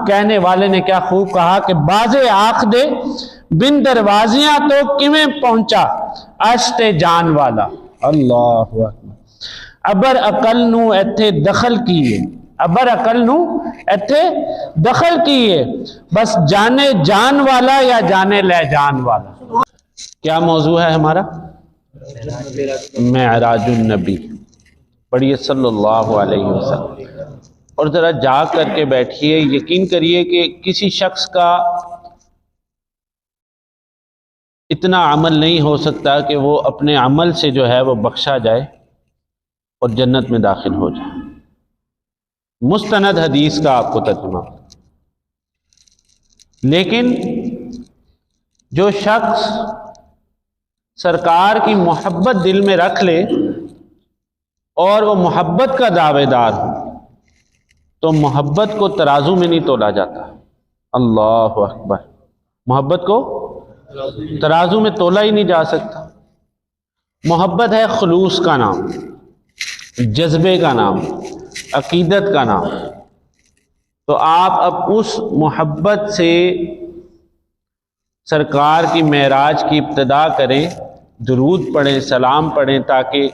कहने वाले ने क्या खूब कहा कि बाजे आख दे बिन दरवाजियां तो किवें पहुंचा अश्ते जान वाला। अल्लाह अबर अकल नू इत्थे दखल कीए, अबर अकल नू इत्थे दखल कीए, बस जाने जान वाला या जाने ले जान वाला। क्या मौजू है हमारा? मेराजुन नबी। पढ़िए सल्लल्लाहु अलैहि वसल्लम। और ज़रा जाग करके बैठिए, यकीन करिए कि किसी शख्स का इतना अमल नहीं हो सकता कि वो अपने अमल से जो है वो बख्शा जाए और जन्नत में दाखिल हो जाए। मुस्तनद हदीस का आपको तर्जुमा। लेकिन जो शख्स सरकार की मोहब्बत दिल में रख ले और वो मोहब्बत का दावेदार हो तो मोहब्बत को तराजू में नहीं तोला जाता। अल्लाह अकबर। मोहब्बत को तराजू में तोला ही नहीं जा सकता। मोहब्बत है खुलूस का नाम, जज्बे का नाम, अकीदत का नाम। तो आप अब उस मोहब्बत से सरकार की मेराज की इब्तिदा करें, दुरूद पढ़ें, सलाम पढ़ें, ताकि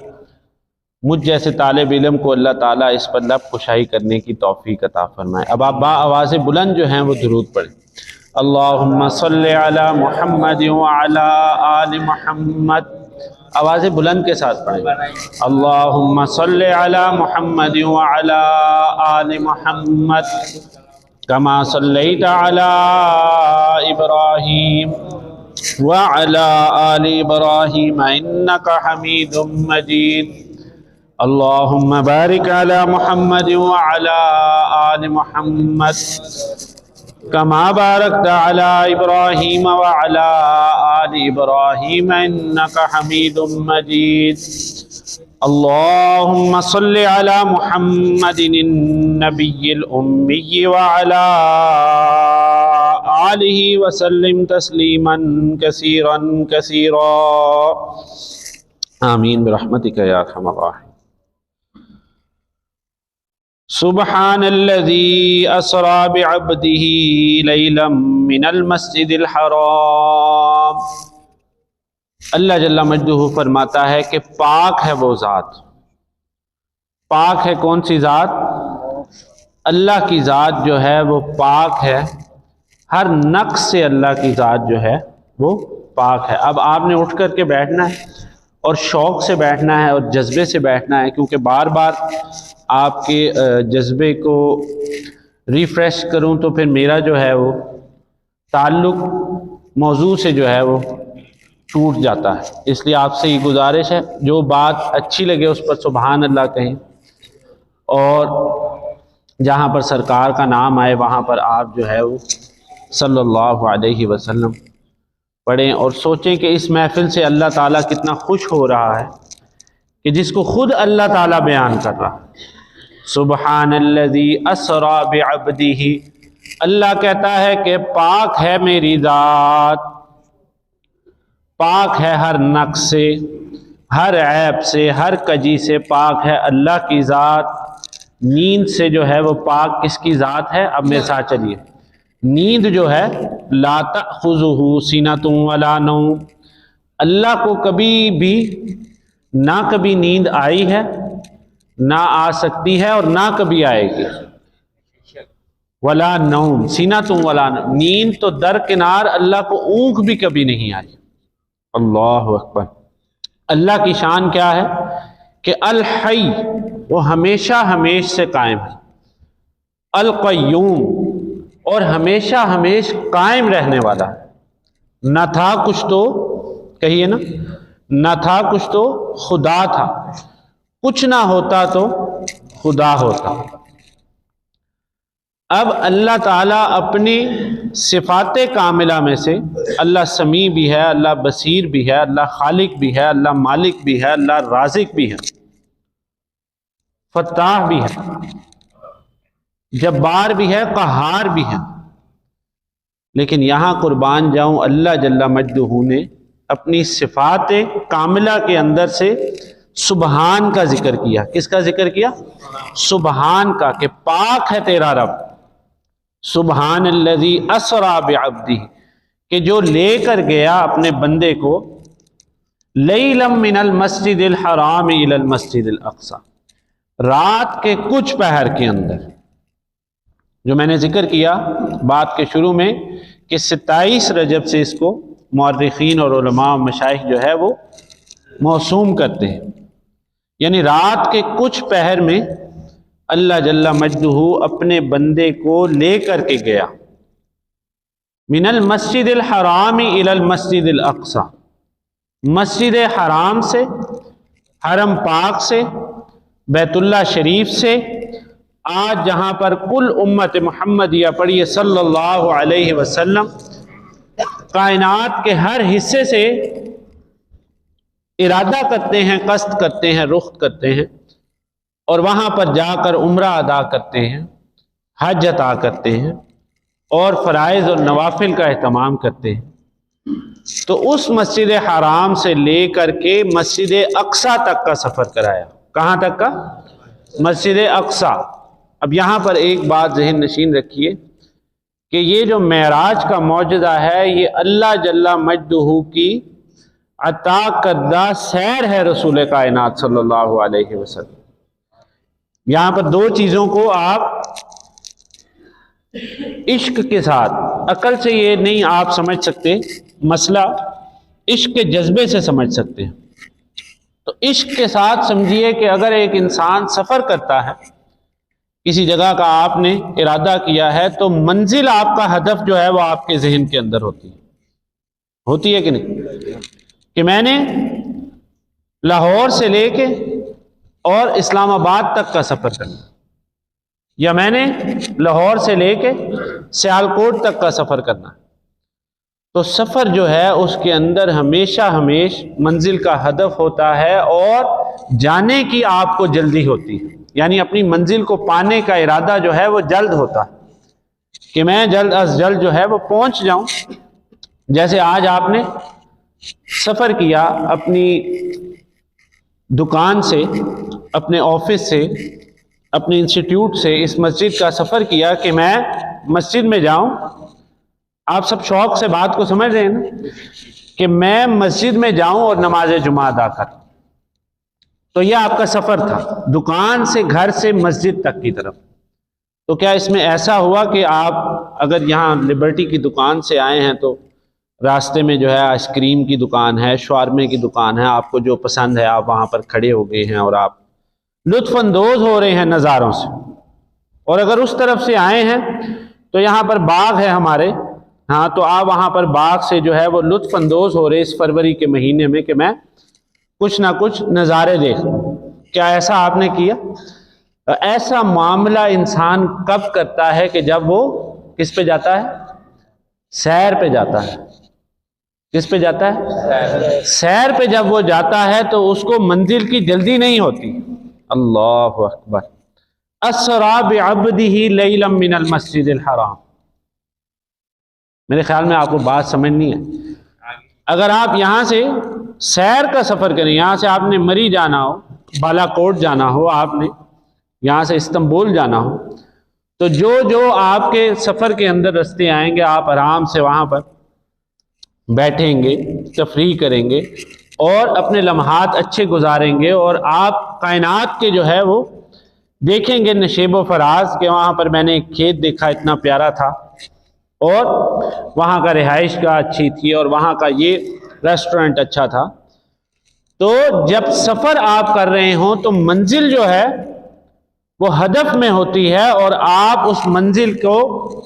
मुझ जैसे तालिब इल्म को अल्लाह ताला इस पर लब खुशाई करने की तौफीक अता फरमाए। अब आप आवाज़ बुलंद जो हैं वो दुरूद पढ़ें। अल्लाहुम्मा सल्ली अला मुहम्मद व अला आलि मुहम्मद। आवाज़ बुलंद के साथ पढ़ें। अल्लाहुम्मा सल्ली अला मुहम्मद व अला आलि मुहम्मद कमा सल्लैता अला इब्राहीम व अला आलि इब्राहीम इन्नका हमीदुम मजीद। अल्लाहुम्मा बारिक अला मुहम्मद व अला आलि मुहम्मद कमा बारकता अला इब्राहीम व अला आलि इब्राहीम इन्नका हमीदुम मजीद। अल्लाहुम्मा सल्लि अला मुहम्मदिन नबिय्यिल उम्मी व अला आलिहि व सल्लिम तस्लीमन कसीरन कसीरा। आमीन बिरहमतिका या अरहमर राहिमीन। सुब्हानल्लज़ी असरा बिअब्दिही लैलन मिनल मस्जिदिल हराम। अल्लाह जल्ला मजदूहु फरमाता है कि पाक है वो ज़ात। पाक है कौन सी ज़ात? अल्लाह की ज़ात जो है वो पाक है, हर नक्स से अल्लाह की ज़ात जो है वो पाक है। अब आपने उठ कर के बैठना है और शौक़ से बैठना है और जज्बे से बैठना है, क्योंकि बार बार आपके जज्बे को रिफ़्रेश करूं तो फिर मेरा जो है वो ताल्लुक़ मौजू से जो है वो टूट जाता है। इसलिए आपसे ये गुजारिश है, जो बात अच्छी लगे उस पर सुभान अल्लाह कहें, और जहाँ पर सरकार का नाम आए वहाँ पर आप जो है वो सल्लल्लाहु अलैहि वसल्लम पढ़ें और सोचें कि इस महफ़िल से अल्लाह ताला कितना खुश हो रहा है कि जिसको खुद अल्लाह ताला बयान कर रहा है। सुब्हानल्लज़ी असरा बिअब्दिही। अल्लाह कहता है कि पाक है मेरी ज़ात, पाक है हर नक्स से, हर ऐब से, हर कजी से पाक है अल्लाह की ज़ात। नींद से जो है वो पाक किसकी ज़ात है? अब मेरे साथ चलिए। नींद जो है ला तअख़ुज़ुहु सिनतुन वला नौम। अल्लाह को कभी भी ना कभी नींद आई है, ना आ सकती है और ना कभी आएगी। वला नौम सिनतुन वला नौम। नींद तो दरकिनार, अल्लाह को ऊँघ भी कभी नहीं आई। अल्लाहु अकबर। अल्लाह की शान क्या है कि अल हई, वो हमेशा हमेश से कायम है। अल क़य्यूम, और हमेशा हमेश कायम रहने वाला है। न था कुछ तो, कहिए ना, न था कुछ तो खुदा था, कुछ ना होता तो खुदा होता। अब अल्लाह ताला अपनी सिफ़ाते कामिला में से, अल्लाह समी भी है, अल्लाह बसीर भी है, अल्लाह खालिक भी है, अल्लाह मालिक भी है, अल्लाह राज़िक भी है, फत्ताह भी है, जब्बार भी है, क़हार भी है। लेकिन यहाँ कुर्बान जाऊँ, अल्लाह जल्ला मजदूहू ने अपनी सिफ़ाते कामिला के अंदर से सुबहान का जिक्र किया। किसका जिक्र किया? सुबहान का, कि पाक है तेरा रब। सुब्हानल्लज़ी असरा बिअब्दिही, कि जो लेकर गया अपने बंदे को लैलम मिनल मस्जिदिल हराम इलल मस्जिदिल अक्सा, रात के कुछ पहर के अंदर, जो मैंने जिक्र किया बात के शुरू में कि 27 रजब से इसको मुअर्रिखीन और उलमा मशाइख जो है वो मौसूम करते हैं, यानी रात के कुछ पहर में अल्लाह जल्ला मजदूहू अपने बंदे को लेकर के गया मिनल मस्जिदिल हराम इलल मस्जिदिल अक्सा, मस्जिद हराम से, हरम पाक से, बैतुल्लाह शरीफ से, आज जहाँ पर कुल उम्मत मुहम्मदिया पढ़िए सल्लल्लाहु अलैहि वसल्लम कायनात के हर हिस्से से इरादा करते हैं, कस्त करते हैं, रुख करते हैं और वहाँ पर जाकर उम्रा अदा करते हैं, हज अदा करते हैं और फ़राइज़ और नवाफिल का एहतमाम करते हैं। तो उस मस्जिद हराम से लेकर के मस्जिद अक्सा तक का सफ़र कराया। कहाँ तक का? मस्जिद अक्सा। अब यहाँ पर एक बात ज़हन नशीन रखिए कि ये जो मेराज का मौजज़ा है ये अल्लाह जल्ला मजदूहू की अता करदा सैर है रसूल कायनात सल्लल्लाहु अलैहि वसल्लम। यहाँ पर दो चीज़ों को आप इश्क के साथ, अकल से ये नहीं आप समझ सकते, मसला इश्क के जज्बे से समझ सकते हैं। तो इश्क के साथ समझिए कि अगर एक इंसान सफ़र करता है, किसी जगह का आपने इरादा किया है, तो मंजिल आपका हदफ जो है वो आपके जहन के अंदर होती है कि नहीं? कि मैंने लाहौर से लेके और इस्लामाबाद तक का सफ़र करना, या मैंने लाहौर से लेके सियालकोट तक का सफ़र करना। तो सफ़र जो है उसके अंदर हमेशा मंजिल का हदफ होता है और जाने की आपको जल्दी होती है, यानी अपनी मंजिल को पाने का इरादा जो है वो जल्द होता है कि मैं जल्द अज जल्द जो है वो पहुंच जाऊं। जैसे आज आपने सफ़र किया अपनी दुकान से, अपने ऑफिस से, अपने इंस्टीट्यूट से इस मस्जिद का सफ़र किया कि मैं मस्जिद में जाऊं। आप सब शौक से बात को समझ रहे हैं ना, कि मैं मस्जिद में जाऊं और नमाज जुमा अदा कर। तो यह आपका सफ़र था दुकान से, घर से मस्जिद तक की तरफ। तो क्या इसमें ऐसा हुआ कि आप अगर यहाँ लिबर्टी की दुकान से आए हैं तो रास्ते में जो है आइसक्रीम की दुकान है, शवारमे की दुकान है, आपको जो पसंद है आप वहाँ पर खड़े हो गए हैं और आप लुत्फ़अंदोज़ हो रहे हैं नज़ारों से। और अगर उस तरफ से आए हैं तो यहाँ पर बाग है हमारे, हाँ, तो आप वहाँ पर बाग से जो है वो लुत्फ़अंदोज़ हो रहे इस फरवरी के महीने में कि मैं कुछ ना कुछ नज़ारे देख लूँ। क्या ऐसा आपने किया? ऐसा मामला इंसान कब करता है? कि जब वो किस पे जाता है? सैर पे जाता है। किस पे जाता है? सैर पे जब वो जाता है तो उसको मंजिल की जल्दी नहीं होती। अल्लाहु अकबर। असरा बिअब्दिही लैलम मिनल मस्जिदिल हराम। मेरे ख्याल में आपको बात समझनी है। अगर आप यहाँ से सैर का सफ़र करें, यहाँ से आपने मरी जाना हो, बालाकोट जाना हो, आपने यहाँ से इस्तांबुल जाना हो, तो जो जो आपके सफ़र के अंदर रास्ते आएंगे आप आराम से वहाँ पर बैठेंगे, तफरीह करेंगे और अपने लम्हात अच्छे गुजारेंगे और आप कायनात के जो है वो देखेंगे नशेब व फराज के। वहाँ पर मैंने एक खेत देखा, इतना प्यारा था और वहाँ का रिहाइश का अच्छी थी और वहाँ का ये रेस्टोरेंट अच्छा था। तो जब सफ़र आप कर रहे हों तो मंजिल जो है वो हदफ में होती है और आप उस मंजिल को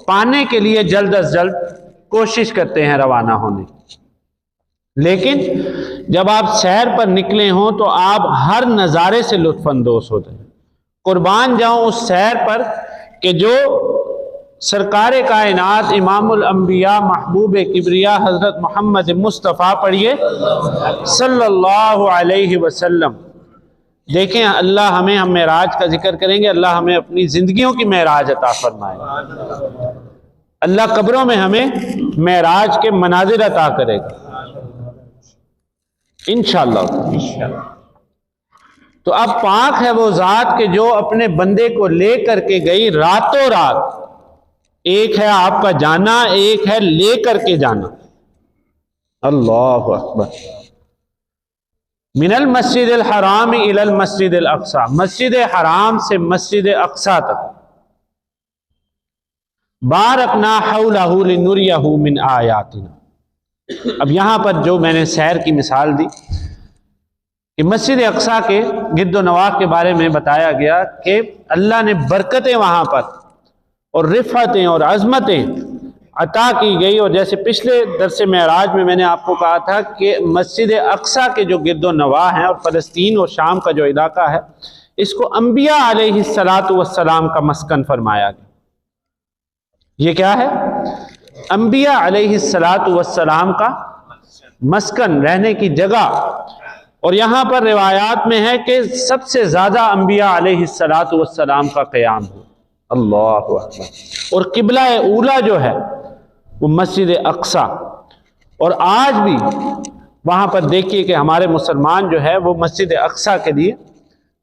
पाने के लिए जल्द अज जल्द कोशिश करते हैं रवाना होने। लेकिन जब आप सैर पर निकले हों तो आप हर नज़ारे से लुत्फ़अंदोज़ होते हैं। कुर्बान जाऊं उस सैर पर कि जो सरकारे कायनात इमामुल अंबिया महबूब किबरिया हज़रत मोहम्मद मुस्तफ़ा पढ़िए सल्लल्लाहु अलैहि वसल्लम। देखें, अल्लाह हमें, हम मेराज का जिक्र करेंगे, अल्लाह हमें अपनी ज़िंदगियों की मेराज अता फरमाए। अल्लाह कब्रों में हमें मेराज के मनाजिर अता करेगा इंशाअल्लाह। तो अब पाक है वो ज़ात के जो अपने बंदे को ले करके गई रातों रात, एक है आपका जाना, एक है ले करके जाना। अल्लाहु अकबर। मिनल मस्जिद अल हराम इलल मस्जिद अल अक्सा, मस्जिद हराम से मस्जिद अक्सा तक। बारकना हौलहु लिनुरियहु मिन आयातिना। अब यहां पर जो मैंने सैर की मिसाल दी कि मस्जिद अक्सा के गिद्दो नवाह के बारे में बताया गया कि अल्लाह ने बरकतें वहां पर और रिफ़तें और अज़मतें अता की गई। और जैसे पिछले दरसे मेराज में मैंने आपको कहा था कि मस्जिद अक्सा के जो गिरदो नवाह हैं और फ़लस्तीन और शाम का जो इलाका है, इसको अंबिया अलैहिस्सलातु वस्सलाम का मस्कन फरमाया गया। ये क्या है? अंबिया अलैहिस्सलातु वस्सलाम का मस्कन, रहने की जगह। और यहाँ पर रिवायात में है कि सबसे ज़्यादा अंबिया अलैहिस्सलातु वस्सलाम का क़याम हो। अल्लाहु अकबर। और किबला ऊला जो है वो मस्जिद अक्सा। और आज भी वहाँ पर देखिए कि हमारे मुसलमान जो है वो मस्जिद अक्सा के लिए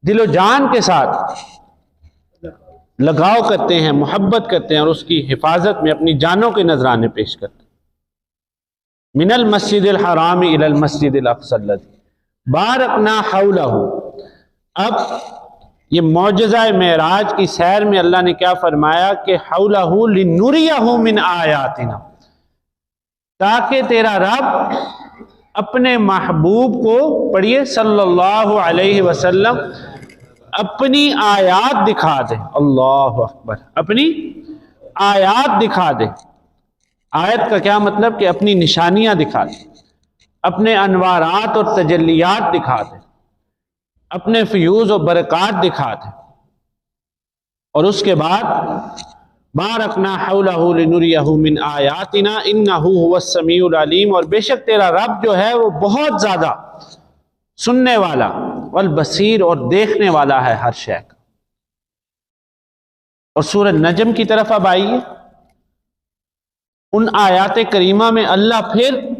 दिलो जान के साथ लगाव करते हैं, मोहब्बत करते हैं और उसकी हिफाजत में अपनी जानों के नजराने पेश करते हैं। मिनल मस्जिद अल हराम इलल मस्जिद अल अक्सा लज़ी बारकना हौलहु। अब ये मौजज़ा मेराज की सैर में अल्लाह ने क्या फरमाया कि हौलहु लिनुरियहु मिन आयातिना, ताकि तेरा रब अपने महबूब को, पढ़िए सल्लल्लाहु अलैहि वसल्लम, अपनी आयात दिखा दे। अल्लाहु अकबर। अपनी आयात दिखा दे। आयत का क्या मतलब कि अपनी निशानियां दिखा दे, अपने अनवारात और तजल्लियात दिखा दे, अपने फ्यूज और बरक़ात दिखा दे। और उसके बाद बारकना हौलहु लिनुरियहु मिन आयातिना इन्नहु हुवस समीउल अलीम। और बेशक तेरा रब जो है वो बहुत ज्यादा सुनने वाला, वल बसीर, और देखने वाला है हर शय का। और सूरह नजम की तरफ अब आइए। उन आयात करीमा में अल्लाह फिर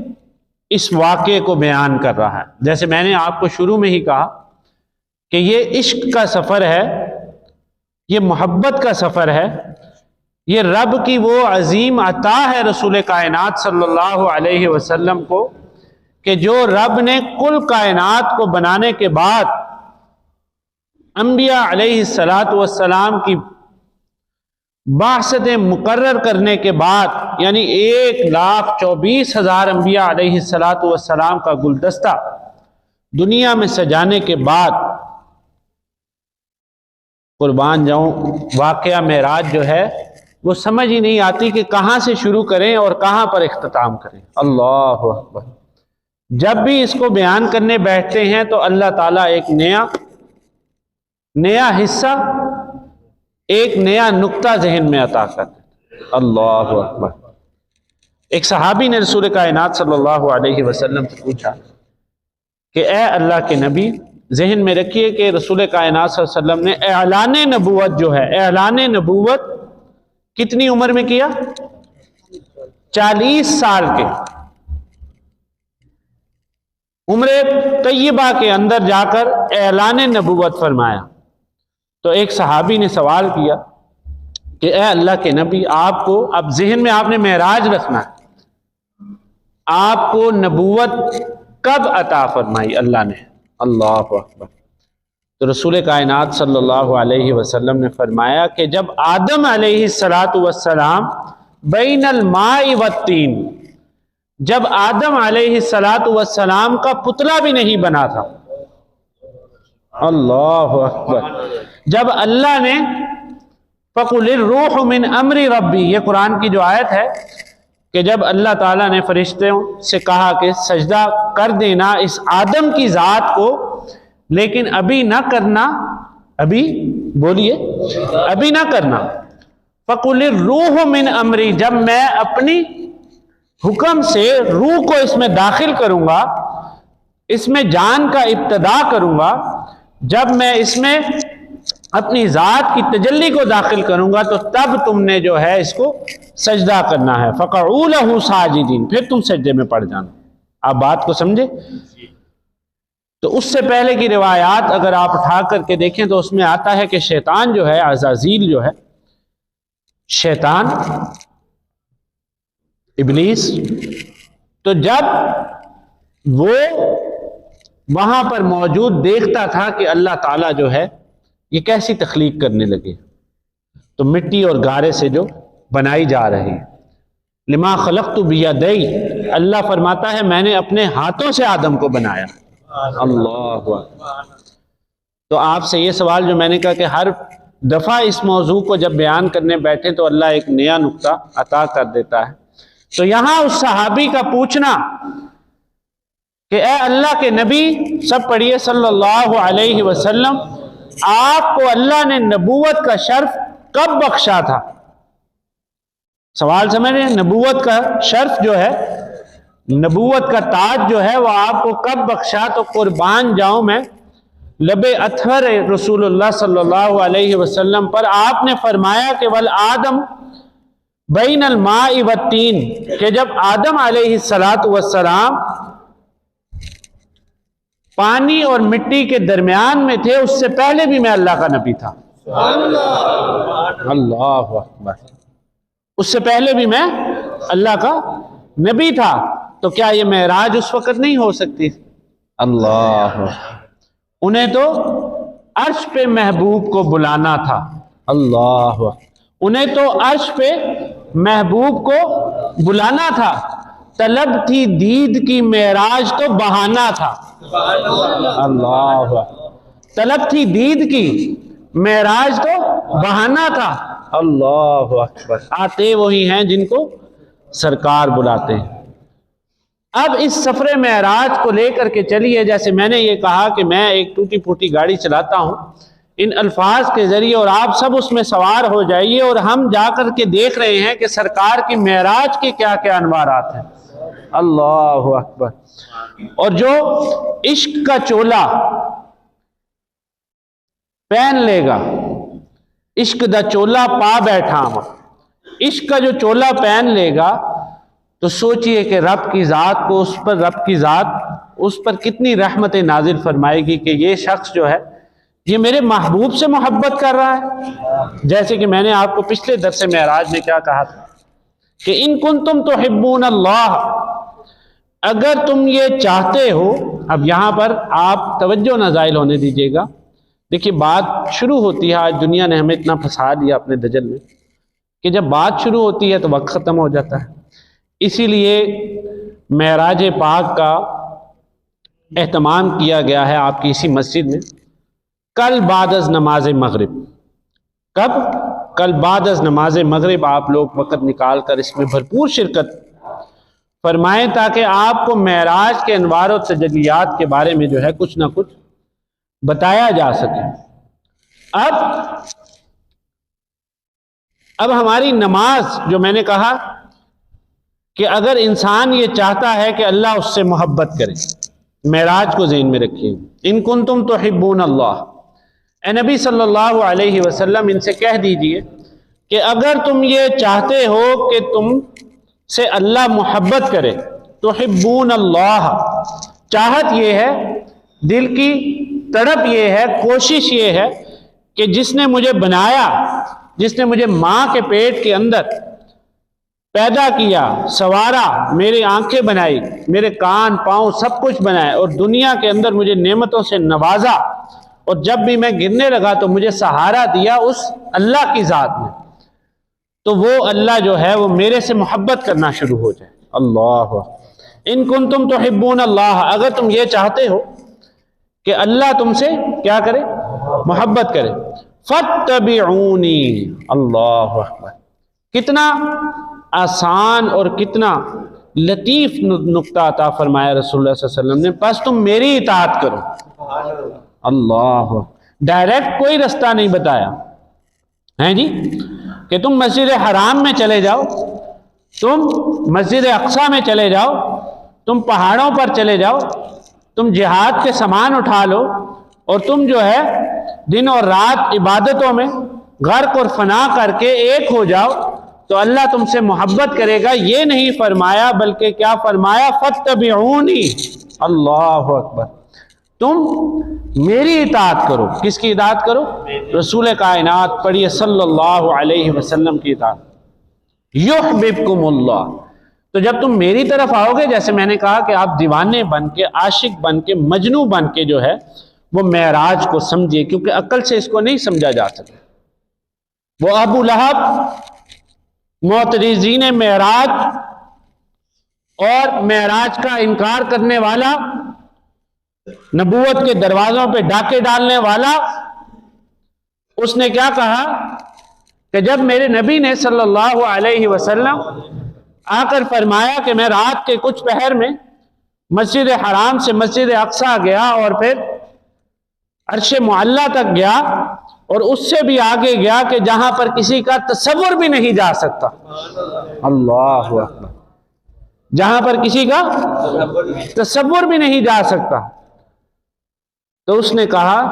इस वाक़े को बयान कर रहा है। जैसे मैंने आपको शुरू में ही कहा कि ये इश्क का सफ़र है, ये मोहब्बत का सफ़र है, ये रब की वो अजीम अता है रसूल कायनात सल्लल्लाहु अलैहि वसल्लम को कि जो रब ने कुल कायनात को बनाने के बाद अंबिया अलैहिस्सलातु वस्सलाम की बासतें मुकर्रर करने के बाद, यानी 1,24,000 अंबिया अलैहिस्सलातु वस्सलाम का गुलदस्ता दुनिया में सजाने के बाद, कुर्बान जाऊं, वाक़या मेराज जो है वो समझ ही नहीं आती कि कहाँ से शुरू करें और कहाँ पर इख्तिताम करें। अल्लाहु अकबर। जब भी इसको बयान करने बैठते हैं तो अल्लाह ताला एक नया हिस्सा, एक नया नुक्ता जहन में अता कर देते। अल्लाहु अकबर। एक सहाबी ने रसूल कायनात सल्लल्लाहु अलैहि वसल्लम से पूछा कि ए अल्लाह के नबी, जहन में रखिए कि रसूल कायनात सल्लल्लाहु अलैहि वसल्लम ने ऐलान नबूवत जो है, ऐलान नबूवत कितनी उम्र में किया? 40 साल के उम्र तैयबा के अंदर जाकर ऐलान नबूवत फरमाया। तो एक सहाबी ने सवाल किया कि ए अल्लाह के नबी, आपको, अब जहन में आपने मेराज रखना है, आपको नबूवत कब अता फरमाई अल्लाह ने? अल्लाहु अकबर। तो रसूल कायनात सल्लल्लाहु अलैहि वसल्लम ने फरमाया कि जब आदम अलैहिस्सलातु वस्सलाम बैनल माई वत्तीन, जब आदम अलैहिस्सलातु वस्सलाम का पुतला भी नहीं बना था। अल्लाहु अकबर। जब अल्लाह ने फ़क़ुलिर रूह मिन अम्रि रब्बी, ये कुरान की जो आयत है कि जब अल्लाह ताला ने फरिश्तों से कहा कि सजदा कर देना इस आदम की ज़ात को, लेकिन अभी ना करना, अभी बोलिए, अभी ना करना। फ़क़ुलिर रूह मिन अम्री, जब मैं अपनी हुक्म से रूह को इसमें दाखिल करूंगा, इसमें जान का इब्तिदा करूंगा, जब मैं इसमें अपनी ज़ात की तजल्ली को दाखिल करूंगा तो तब तुमने जो है इसको सजदा करना है। फ़क़ऊ लहू साजिदीन, फिर तुम सजदे में पड़ जाना। आप बात को समझे? तो उससे पहले की रिवायात अगर आप उठा करके देखें तो उसमें आता है कि शैतान जो है, अज़ाज़ील जो है, शैतान, इब्लीस। तो जब वो वहां पर मौजूद देखता था कि अल्लाह ताला जो है ये कैसी तख्लीक करने लगे, तो मिट्टी और गारे से जो बनाई जा रही है, लिमा खलक़तु बियदई, अल्लाह फरमाता है मैंने अपने हाथों से आदम को बनाया। अल्लाह। तो आपसे ये सवाल जो मैंने कहा कि हर दफ़ा इस मौजू को जब बयान करने बैठे तो अल्लाह एक नया नुक्ता अता कर देता है। तो यहां उस सहाबी का पूछना कि ए अल्लाह के नबी, सब पढ़िए सल्लल्लाहु अलैहि वसल्लम, आपको अल्लाह ने नबूवत का शर्फ कब बख्शा था? सवाल समझ रहे हैं? नबूवत का शर्फ जो है, नबूवत का ताज जो है वो आपको कब बख्शा? तो कुर्बान जाऊं मैं लबे अथर रसूलुल्लाह सल्लल्लाहु अलैहि वसल्लम पर आपने फरमाया कि वल आदम बैनल माई व तीन, कि जब आदम अलैहिस्सलातु वस्सलाम पानी और मिट्टी के दरमियान में थे, उससे पहले भी मैं अल्लाह का नबी था। अल्लाह अकबर। उससे पहले भी मैं अल्लाह का नबी था। तो क्या ये मेराज उस वक्त नहीं हो सकती? अल्लाह। उन्हें तो अर्श पे महबूब को बुलाना था। अल्लाह। उन्हें तो अर्श पे महबूब को बुलाना था। तलब थी दीद की, मेराज तो बहाना था। अल्लाह। तलब थी दीद की, मेराज तो बहाना था। अल्लाह अकबर। आते वही हैं जिनको सरकार बुलाते हैं। अब इस सफरे मेराज को लेकर के चलिए, जैसे मैंने ये कहा कि मैं एक टूटी फूटी गाड़ी चलाता हूं इन अल्फाज के जरिए, और आप सब उसमें सवार हो जाइए, और हम जाकर के देख रहे हैं कि सरकार की मेराज के क्या क्या अनवारात हैं। अल्लाह अकबर। और जो इश्क का चोला पहन लेगा, इश्क दा चोला पा बैठा हम, इश्क का जो चोला पहन लेगा, तो सोचिए कि रब की ज़ात को, उस पर रब की ज़ात उस पर कितनी रहमतें नाजिल फरमाएगी कि ये शख्स जो है ये मेरे महबूब से मोहब्बत कर रहा है। जैसे कि मैंने आपको पिछले दर्से मेराज में क्या कहा था कि इन कुंतुम तुहिब्बून अल्लाह, अगर तुम ये चाहते हो। अब यहां पर आप तवज्जो ना ज़ाइल होने दीजिएगा। देखिए, बात शुरू होती है, आज दुनिया ने हमें इतना फंसा दिया अपने दजल में कि जब बात शुरू होती है तो वक्त ख़त्म हो जाता है। इसीलिए मेराज पाक का एहतमाम किया गया है आपकी इसी मस्जिद में कल बादज नमाज मगरिब। कब? कल बादज नमाज मगरिब आप लोग वक़्त निकाल कर इसमें भरपूर शिरकत फरमाएं, ताकि आपको मेराज के अनवार और तजलियात के बारे में जो है कुछ ना कुछ बताया जा सके। अब हमारी नमाज, जो मैंने कहा कि अगर इंसान ये चाहता है कि अल्लाह उससे मोहब्बत करे, मेराज को ज़हन में रखिए। इन कुंतुम तुहिब्बून अल्लाह, ए नबी सल्लल्लाहु अलैहि वसल्लम इनसे कह दीजिए कि अगर तुम ये चाहते हो कि तुम से अल्लाह मोहब्बत करे, तुहिब्बून अल्लाह, चाहत ये है, दिल की तड़प ये है, कोशिश ये है कि जिसने मुझे बनाया, जिसने मुझे माँ के पेट के अंदर पैदा किया, सवारा, मेरी आंखें बनाई, मेरे कान पाँव सब कुछ बनाए, और दुनिया के अंदर मुझे नेमतों से नवाजा, और जब भी मैं गिरने लगा तो मुझे सहारा दिया उस अल्लाह की ज़ात में, तो वो अल्लाह जो है वो मेरे से मोहब्बत करना शुरू हो जाए। अल्लाह। इन कुंतुम तुहिब्बून अल्लाह, अगर तुम ये चाहते हो कि अल्लाह तुमसे क्या करे? मोहब्बत करे। फत्तबिऊनी। अल्लाह अकबर। कितना आसान और कितना लतीफ नुक्ता अता फरमाया रसूलुल्लाह सल्लल्लाहु अलैहि वसल्लम ने, बस तुम मेरी इताअत करो। अल्लाह। डायरेक्ट कोई रास्ता नहीं बताया है जी कि तुम मस्जिद हराम में चले जाओ, तुम मस्जिद अक्सा में चले जाओ, तुम पहाड़ों पर चले जाओ, तुम जिहाद के सामान उठा लो, और तुम जो है दिन और रात इबादतों में गर्क और फना करके एक हो जाओ तो अल्लाह तुमसे मोहब्बत करेगा। ये नहीं फरमाया, बल्कि क्या फरमाया? फत्तबिऊनी। अल्लाह अकबर। तुम मेरी इताअत करो। किसकी इताअत करो? रसूल कायनात पढ़िए सल्लल्लाहु अलैहि वसल्लम की इताअत। युहब्बिबकुमुल्लाह। तो जब तुम मेरी तरफ आओगे, जैसे मैंने कहा कि आप दीवाने बन के, आशिक बन के, मजनू बन के जो है वो मेराज को समझिए, क्योंकि अकल से इसको नहीं समझा जा सकता। वो अबू लहब, मुअतरिज़ीन मेराज और मेराज का इनकार करने वाला, नबूवत के दरवाजों पे डाके डालने वाला, उसने क्या कहा कि जब मेरे नबी ने सल्लल्लाहु अलैहि वसल्लम आकर फरमाया कि मैं रात के कुछ पहर में मस्जिद हराम से मस्जिद अक्सा गया और फिर अर्श मुअल्ला तक गया और उससे भी आगे गया कि जहां पर किसी का तसव्वुर भी नहीं जा सकता। अल्लाहु अकबर। जहां पर किसी का तसव्वुर भी नहीं जा सकता। तो उसने कहा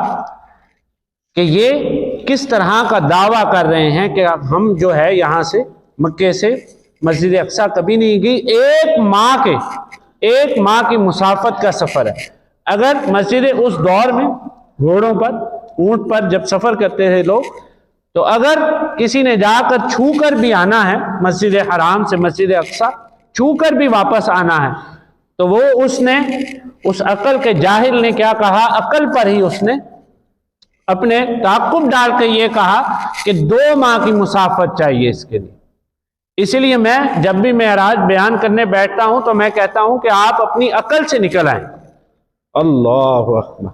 कि ये किस तरह का दावा कर रहे हैं कि हम जो है यहां से मक्के से मस्जिद अक्सा कभी नहीं गई। एक माह की मुसाफत का सफर है। अगर मस्जिद उस दौर में घोड़ों पर, ऊंट पर जब सफर करते थे लोग, तो अगर किसी ने जाकर छू कर भी आना है मस्जिद हराम से मस्जिद अक्सा, छू कर भी वापस आना है, तो वो उसने, उस अकल के जाहिल ने क्या कहा, अकल पर ही उसने अपने ताक़ुब डाल के ये कहा कि 2 माह की मुसाफत चाहिए इसके लिए। इसीलिए मैं जब भी मेराज बयान करने बैठता हूं तो मैं कहता हूं कि आप अपनी अकल से निकल आए। अल्लाहु अकबर।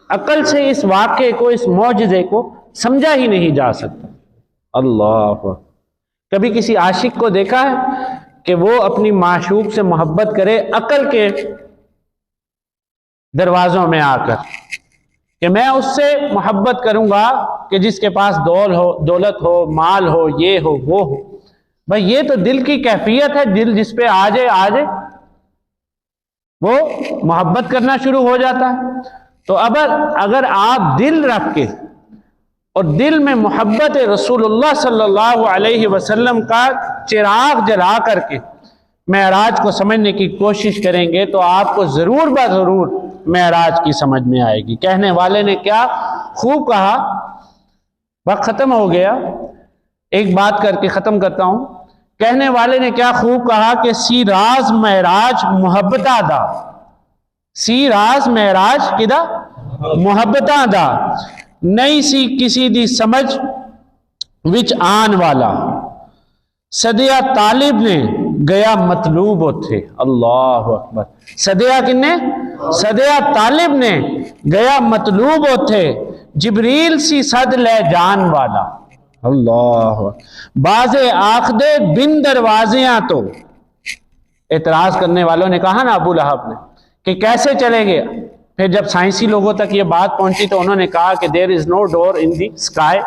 अकल से इस वाक़े को, इस मौजज़े को समझा ही नहीं जा सकता। अल्लाह। कभी किसी आशिक को देखा है कि वो अपनी माशूक से मोहब्बत करे अकल के दरवाजों में आकर, कि मैं उससे मोहब्बत करूंगा कि जिसके पास दौलत हो, माल हो, ये हो, वो हो। भाई ये तो दिल की कैफियत है। दिल जिस पे आ जाए वो मोहब्बत करना शुरू हो जाता है। तो अगर आप दिल रख के और दिल में मोहब्बत रसूलुल्लाह सल्लल्लाहु अलैहि वसल्लम का चिराग जला करके मेराज को समझने की कोशिश करेंगे तो आपको जरूर ब जरूर मेराज की समझ में आएगी। कहने वाले ने क्या खूब कहा, वक्त खत्म हो गया, एक बात करके खत्म करता हूं। कहने वाले ने क्या खूब कहा कि सी राज मेराज मुहब्बता दा, सी राज मेराज किदा मुहब्बता दा, नहीं सी किसी दी समझ विच आन वाला, सदिया तालिब ने गया मतलूब उथे। अल्लाह अकबर। सदिया किन्ने? सदिया तालिब ने गया मतलूब उथे, जिब्रील सी सद ले जान वाला। अल्लाह। बाजे आखदे बिन दरवाजियां, तो एतराज करने वालों ने कहा ना अबू लहब ने कि कैसे चलेंगे। फिर जब साइंसी लोगों तक ये बात पहुंची तो उन्होंने कहा कि there is no door in the sky,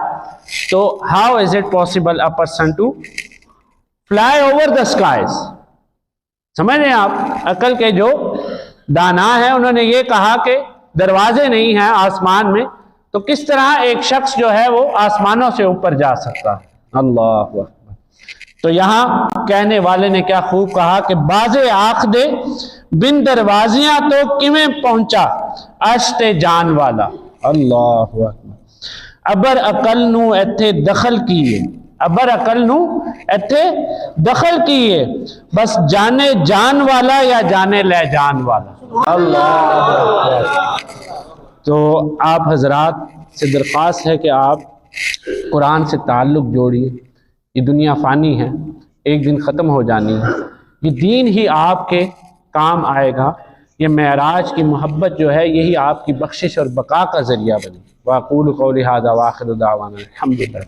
तो how is it possible a person to fly over the skies. समझ रहे हैं आप? अकल के जो दाना है उन्होंने ये कहा कि दरवाजे नहीं हैं आसमान में, तो किस तरह एक शख्स जो है वो आसमानों से ऊपर जा सकता है। अल्लाह अकबर। तो यहां कहने वाले ने क्या खूब कहा कि बाजे आख दे बिन दरवाजियां तो किवें पहुंचा अश्ते जान वाला। अल्लाह अकबर। अबर अकल नू इत्थे दखल कीए, अबर अकल नू इत्थे दखल कीए, बस जाने जान वाला या जाने ले जान वाला। अल्लाह। तो आप हजरात से दरख्वास्त है कि आप कुरान से ताल्लुक़ जोड़िए। ये दुनिया फ़ानी है, एक दिन ख़त्म हो जानी है। ये दीन ही आपके काम आएगा। ये मेराज की मोहब्बत जो है यही आपकी बख्शिश और बका का ज़रिया बनी। वाक़ूलु क़ौली हाज़ा व आख़िरु दावाना अल्हम्दुलिल्लाह।